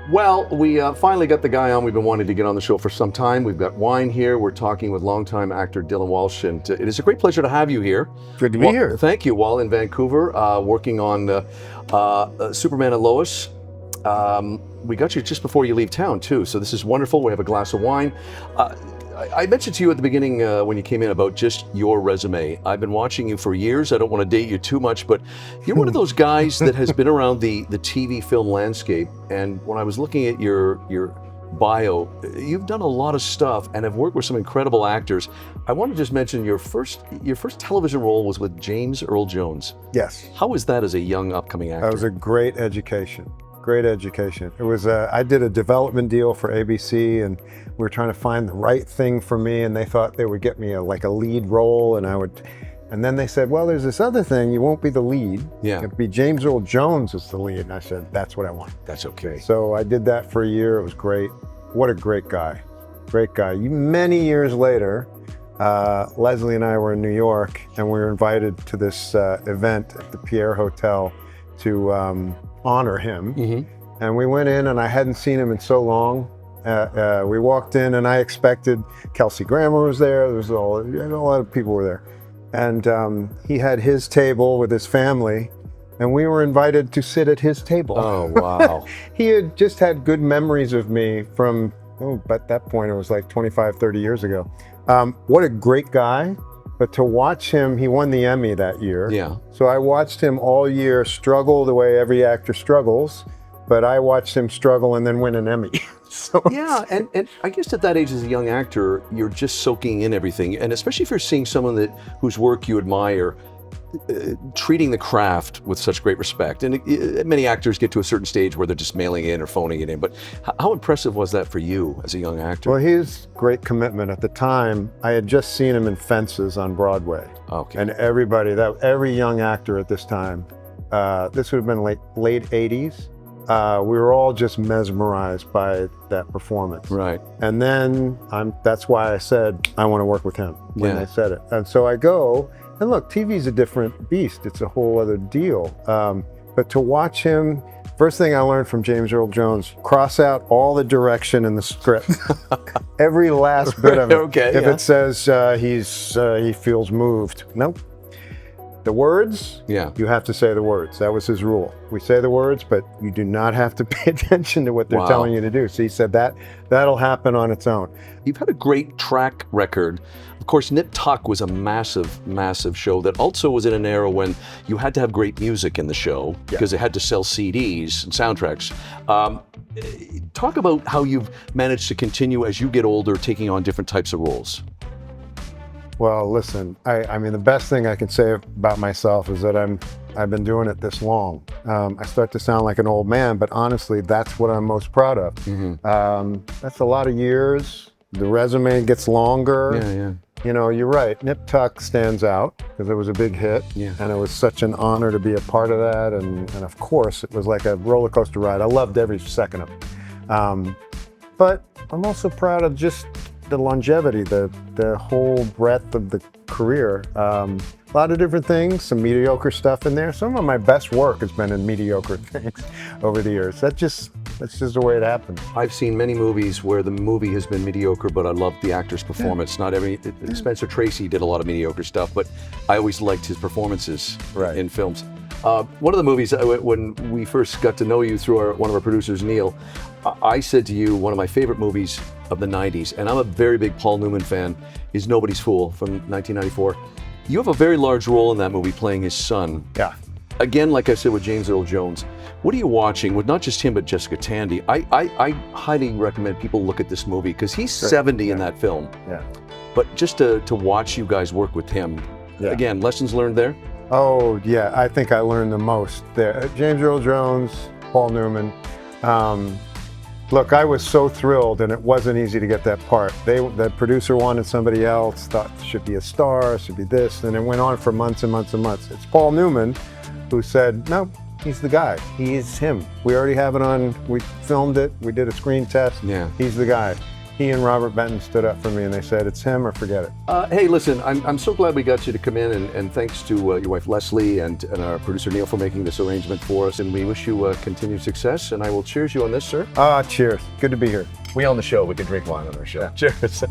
Well, we finally got the guy on we've been wanting to get on the show for some time. We've got wine here. We're talking with longtime actor Dylan Walsh, and it is a great pleasure to have you here. Good to be here. Thank you. While in Vancouver, working on Superman and Lois. We got you just before you leave town, too, so this is wonderful. We have a glass of wine. I mentioned to you at the beginning when you came in about just your resume. I've been watching you for years. I don't want to date you too much, but you're one of those guys that has been around the TV film landscape. And when I was looking at your bio, you've done a lot of stuff and have worked with some incredible actors. I want to just mention your first television role was with James Earl Jones. Yes. How was that as a young upcoming actor? That was a great education. Great education. It was. I did a development deal for ABC, and we were trying to find the right thing for me. And they thought they would get me a lead role, and I would. And then they said, "Well, there's this other thing. You won't be the lead. Yeah. It'd be James Earl Jones as the lead." And I said, "That's what I want." That's okay. So I did that for a year. It was great. What a great guy. Great guy. Many years later, Leslie and I were in New York, and we were invited to this event at the Pierre Hotel to honor him. Mm-hmm. And we went in, and I hadn't seen him in so long. We walked in, and I expected Kelsey Grammer was there. There was a lot of people were there. And he had his table with his family, and we were invited to sit at his table. Oh, wow. He had just had good memories of me from, at that point, it was like 25, 30 years ago. What a great guy. But to watch him, he won the Emmy that year. Yeah. So I watched him all year struggle the way every actor struggles, but I watched him struggle and then win an Emmy. Yeah, and I guess at that age as a young actor, you're just soaking in everything. And especially if you're seeing someone whose work you admire, treating the craft with such great respect. And many actors get to a certain stage where they're just mailing in or phoning it in. But how impressive was that for you as a young actor? Well, his great commitment at the time, I had just seen him in Fences on Broadway. Okay. And every young actor at this time, this would have been late 80s. We were all just mesmerized by that performance. Right. And then that's why I said, I want to work with him when Yeah. they said it. And so I go, and look, TV's a different beast. It's a whole other deal. But to watch him, first thing I learned from James Earl Jones, cross out all the direction in the script. Every last bit of it. Okay, if yeah. it says he feels moved, nope. The words, you have to say the words. That was his rule. We say the words, but you do not have to pay attention to what they're telling you to do. So he said that'll happen on its own. You've had a great track record. Of course, Nip Tuck was a massive, massive show that also was in an era when you had to have great music in the show because it had to sell CDs and soundtracks. Talk about how you've managed to continue as you get older, taking on different types of roles. Well, listen, I mean, the best thing I can say about myself is that I've been doing it this long. I start to sound like an old man, but honestly, that's what I'm most proud of. Mm-hmm. That's a lot of years. The resume gets longer. Yeah. You know, you're right. Nip Tuck stands out because it was a big hit. Yeah. And it was such an honor to be a part of that. And of course, it was like a roller coaster ride. I loved every second of it. But I'm also proud of just the longevity, the whole breadth of the career. A lot of different things, some mediocre stuff in there. Some of my best work has been in mediocre things over the years. That's just the way it happened. I've seen many movies where the movie has been mediocre, but I loved the actor's performance. Not every Spencer Tracy did a lot of mediocre stuff, but I always liked his performances in films. One of the movies, when we first got to know you through one of our producers, Neil, I said to you, one of my favorite movies of the 90s, and I'm a very big Paul Newman fan, is Nobody's Fool from 1994. You have a very large role in that movie playing his son. Yeah. Again, like I said with James Earl Jones, what are you watching with not just him, but Jessica Tandy? I highly recommend people look at this movie because he's 70 in that film. Yeah. But just to watch you guys work with him, again, lessons learned there? Oh, yeah, I think I learned the most there. James Earl Jones, Paul Newman. Look, I was so thrilled, and it wasn't easy to get that part. The producer wanted somebody else, thought it should be a star, should be this, and it went on for months and months and months. It's Paul Newman who said, no, he's the guy. He's him. We already have it on, we filmed it, we did a screen test. Yeah. He's the guy. he and Robert Benton stood up for me and they said, it's him or forget it. Hey, listen, I'm so glad we got you to come in, and thanks to your wife Leslie and our producer Neil for making this arrangement for us, and we wish you continued success, and I will cheers you on this, sir. Cheers. Good to be here. We own the show. We can drink wine on our show. Cheers.